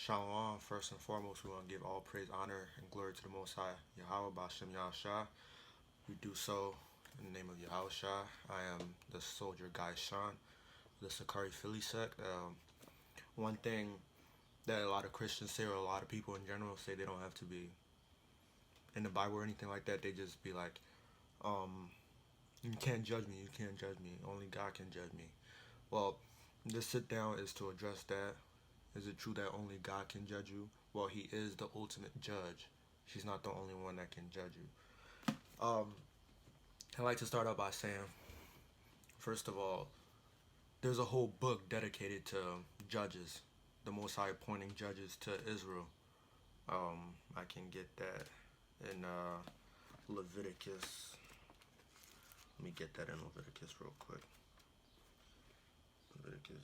Shalom. First and foremost, we want to give all praise, honor, and glory to the Most High, Yahweh, Bashem Yahshua. We do so in the name of Yahushua. I am the soldier guy Sean, the Sakari Philly sect. One thing that a lot of Christians say, or a lot of people in general say, they don't have to be in the Bible or anything like that. They just be like, you can't judge me, you can't judge me. Only God can judge me. Well, this sit down is to address that. Is it true that only God can judge you? Well, He is the ultimate judge. He's not the only one that can judge you. I like to start out by saying, first of all, there's a whole book dedicated to judges, the Most High appointing judges to Israel. I can get that in Leviticus. Let me get that in Leviticus real quick. Leviticus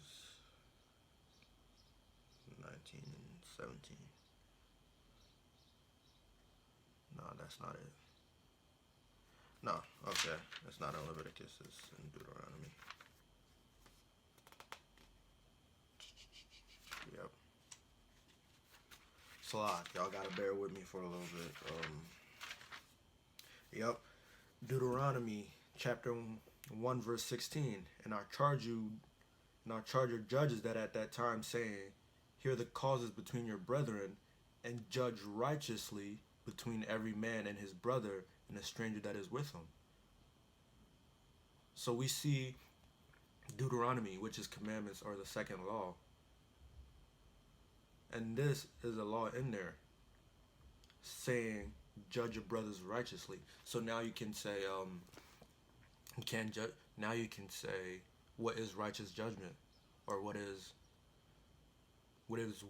19 and 17. No, that's not it. No, okay. It's not in Leviticus. It's in Deuteronomy. Yep. Slot. Y'all gotta bear with me for a little bit. Yep. Deuteronomy chapter 1 verse 16. And I charge your judges that at that time, saying, hear the causes between your brethren, and judge righteously between every man and his brother and the stranger that is with him. So we see Deuteronomy, which is commandments or the second law. And this is a law in there saying judge your brothers righteously. So now you can say, you can't judge. Now you can say, what is righteous judgment, or what is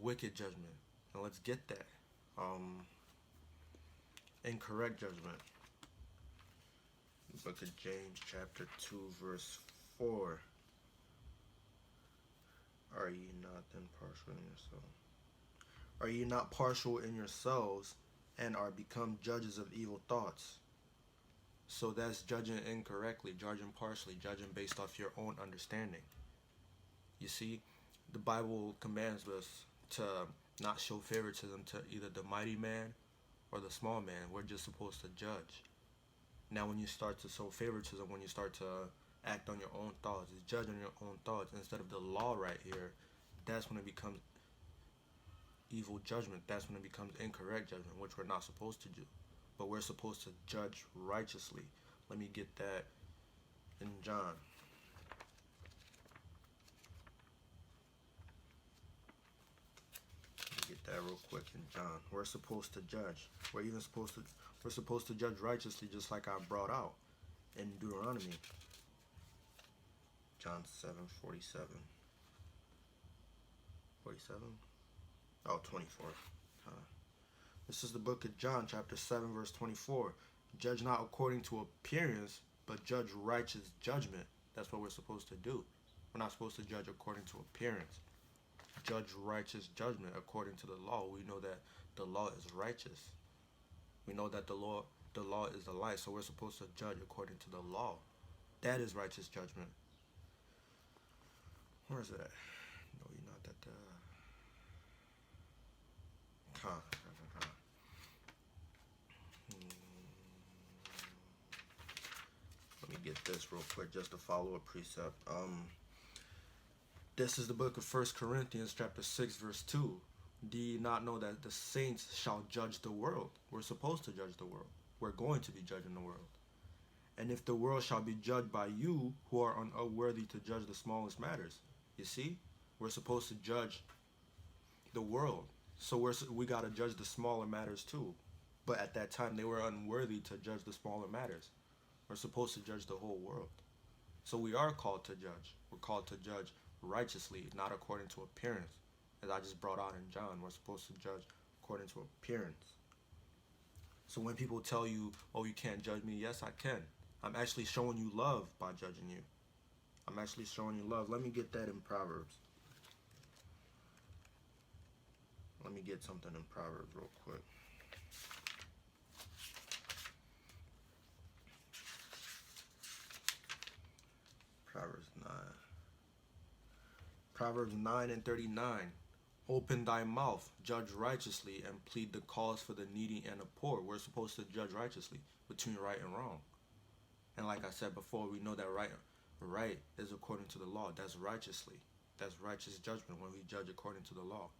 wicked judgment? And let's get that. Incorrect judgment. Book of James chapter 2 verse 4. Are ye not then partial in yourselves? Are ye not partial in yourselves, and are become judges of evil thoughts? So that's judging incorrectly, judging partially, judging based off your own understanding. You see, the Bible commands us to not show favoritism to either the mighty man or the small man. We're just supposed to judge. Now when you start to show favoritism, when you start to act on your own thoughts, it's judging your own thoughts instead of the law right here, that's when it becomes evil judgment. That's when it becomes incorrect judgment, which we're not supposed to do. But we're supposed to judge righteously. Let me get that in John. Get that real quick in John. We're supposed to judge. We're supposed to judge righteously, just like I brought out in Deuteronomy. John 7:47. 47? Oh, 24. This is the book of John, chapter 7, verse 24. Judge not according to appearance, but judge righteous judgment. That's what we're supposed to do. We're not supposed to judge according to appearance. Judge righteous judgment according to the law. We know that the law is righteous. We know that the law is the light, so we're supposed to judge according to the law. That is righteous judgment. Where is it at? No, you're not that. Let me get this real quick just to follow a precept. This is the book of 1 Corinthians chapter 6 verse 2. Do ye not know that the saints shall judge the world? We're supposed to judge the world. We're going to be judging the world. And if the world shall be judged by you, who are unworthy to judge the smallest matters. You see? We're supposed to judge the world. So we got to judge the smaller matters too. But at that time, they were unworthy to judge the smaller matters. We're supposed to judge the whole world. So we are called to judge. We're called to judge righteously, not according to appearance. As I just brought out in John, we're supposed to judge according to appearance. So when people tell you, oh, you can't judge me, yes, I can. I'm actually showing you love by judging you. I'm actually showing you love. Let me get that in Proverbs. Let me get something in Proverbs real quick. Proverbs 9. Proverbs 9 and 39. Open thy mouth, judge righteously, and plead the cause for the needy and the poor. We're supposed to judge righteously between right and wrong. And like I said before, we know that right is according to the law. That's righteously. That's righteous judgment when we judge according to the law.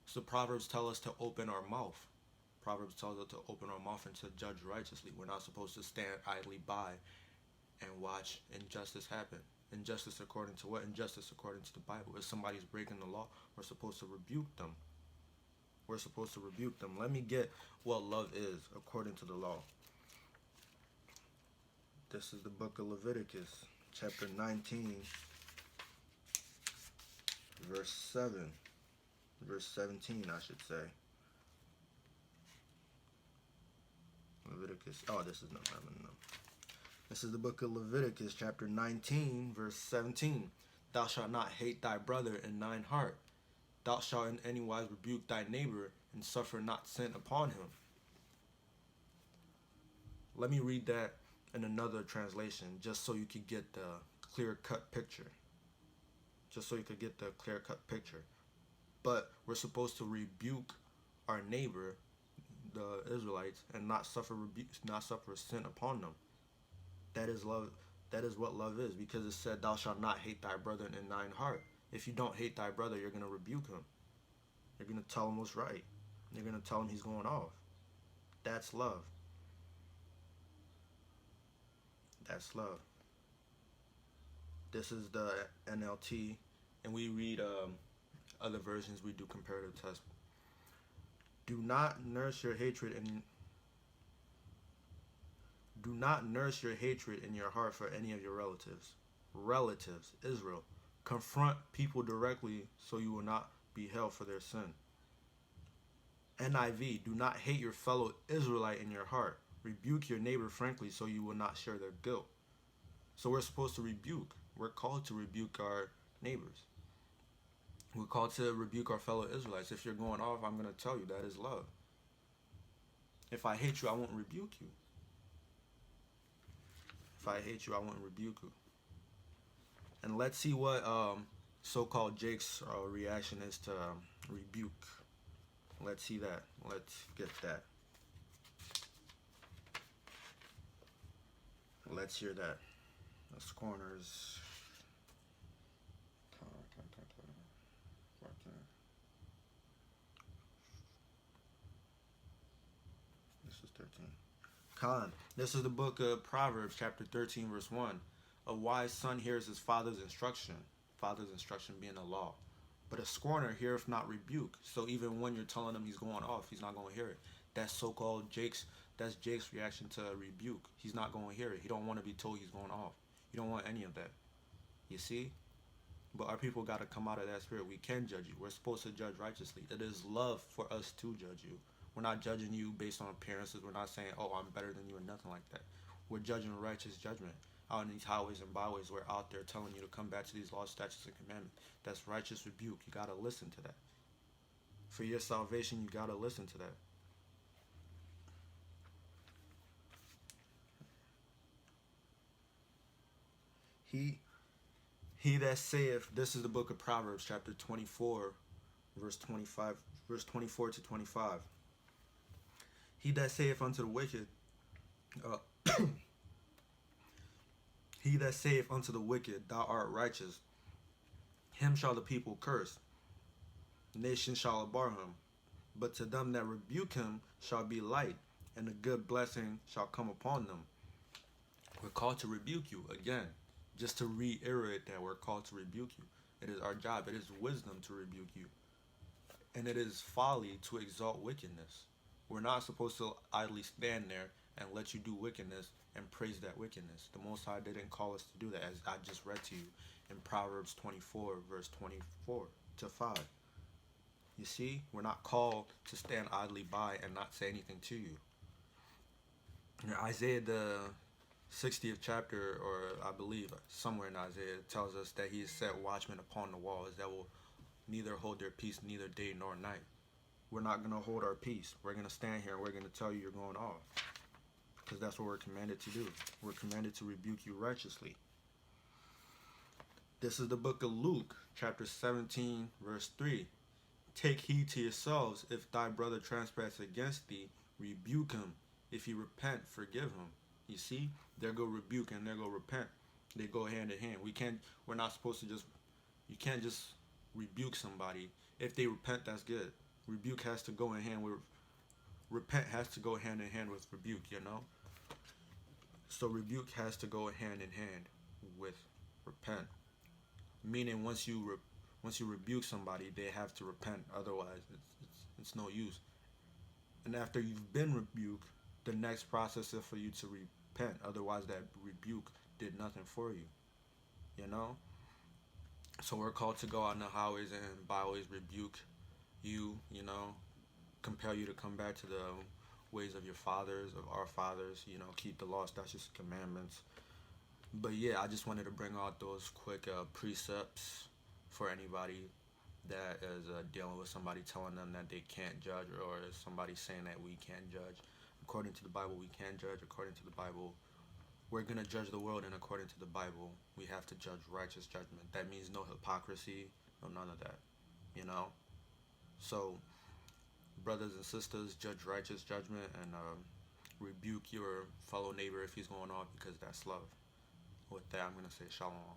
So Proverbs tell us to open our mouth. Proverbs tells us to open our mouth and to judge righteously. We're not supposed to stand idly by and watch injustice happen. Injustice according to what? Injustice according to the Bible. If somebody's breaking the law, we're supposed to rebuke them. We're supposed to rebuke them. Let me get what love is according to the law. This is the book of Leviticus, chapter 19, verse 7. Verse 17, I should say. Leviticus. Oh, this is no. This is the book of Leviticus, chapter 19, verse 17. Thou shalt not hate thy brother in thine heart. Thou shalt in any wise rebuke thy neighbor, and suffer not sin upon him. Let me read that in another translation, just so you could get the clear-cut picture. But we're supposed to rebuke our neighbor, the Israelites, and not suffer sin upon them. That is love. That is what love is, because it said, "Thou shalt not hate thy brother in thine heart." If you don't hate thy brother, you're gonna rebuke him. You're gonna tell him what's right. You're gonna tell him he's going off. That's love. That's love. This is the NLT, and we read other versions. We do comparative tests. Do not nurse your hatred in your heart for any of your relatives, Israel. Confront people directly so you will not be held for their sin. NIV, do not hate your fellow Israelite in your heart. Rebuke your neighbor frankly so you will not share their guilt. So we're supposed to rebuke. We're called to rebuke our neighbors. We're called to rebuke our fellow Israelites. If you're going off, I'm going to tell you that is love. If I hate you, I won't rebuke you. If I hate you, I won't rebuke you. And let's see what so-called Jake's reaction is to rebuke. Let's see that. Let's get that. Let's hear that. The scorners. This is 13. Khan. This is the book of Proverbs, chapter 13, verse 1. A wise son hears his father's instruction being the law. But a scorner heareth not rebuke. So even when you're telling him he's going off, he's not going to hear it. That's so-called Jake's reaction to rebuke. He's not going to hear it. He don't want to be told he's going off. You don't want any of that. You see? But our people got to come out of that spirit. We can judge you. We're supposed to judge righteously. It is love for us to judge you. We're not judging you based on appearances. We're not saying, oh, I'm better than you or nothing like that. We're judging righteous judgment. Out in these highways and byways, we're out there telling you to come back to these laws, statutes, and commandments. That's righteous rebuke. You got to listen to that. For your salvation, you got to listen to that. He that saith, this is the book of Proverbs, chapter 24, verse 24 to 25. He that saith unto the wicked, he that saith unto the wicked, thou art righteous, him shall the people curse. Nations shall abhor him. But to them that rebuke him shall be light, and a good blessing shall come upon them. We're called to rebuke you again. Just to reiterate that we're called to rebuke you. It is our job. It is wisdom to rebuke you. And it is folly to exalt wickedness. We're not supposed to idly stand there and let you do wickedness and praise that wickedness. The Most High didn't call us to do that, as I just read to you in Proverbs 24, verse 24 to 5. You see, we're not called to stand idly by and not say anything to you. In Isaiah, the 60th chapter, or I believe somewhere in Isaiah, it tells us that he has set watchmen upon the walls that will neither hold their peace neither day nor night. We're not going to hold our peace. We're going to stand here and we're going to tell you you're going off. Because that's what we're commanded to do. We're commanded to rebuke you righteously. This is the book of Luke, chapter 17, verse 3. Take heed to yourselves. If thy brother trespass against thee, rebuke him. If he repent, forgive him. You see, there go rebuke and there go repent. They go hand in hand. We're not supposed to just. You can't just rebuke somebody. If they repent, that's good. Rebuke has to go in hand with. Repent has to go hand in hand with rebuke. So rebuke has to go hand in hand with repent. Meaning, once you rebuke somebody, they have to repent. Otherwise, it's no use. And after you've been rebuked, the next process is for you to repent. Otherwise, that rebuke did nothing for you. You know. So we're called to go out in the highways and byways, rebuke you. Compel you to come back to the ways of your fathers, of our fathers. Keep the law, statutes, and commandments. But yeah, I just wanted to bring out those quick precepts for anybody that is dealing with somebody telling them that they can't judge, or somebody saying that we can't judge. According to the Bible, we can judge. According to the Bible, we're going to judge the world, and according to the Bible, we have to judge righteous judgment. That means no hypocrisy, no none of that. So, brothers and sisters, judge righteous judgment and rebuke your fellow neighbor if he's going off, because that's love. With that, I'm going to say shalom.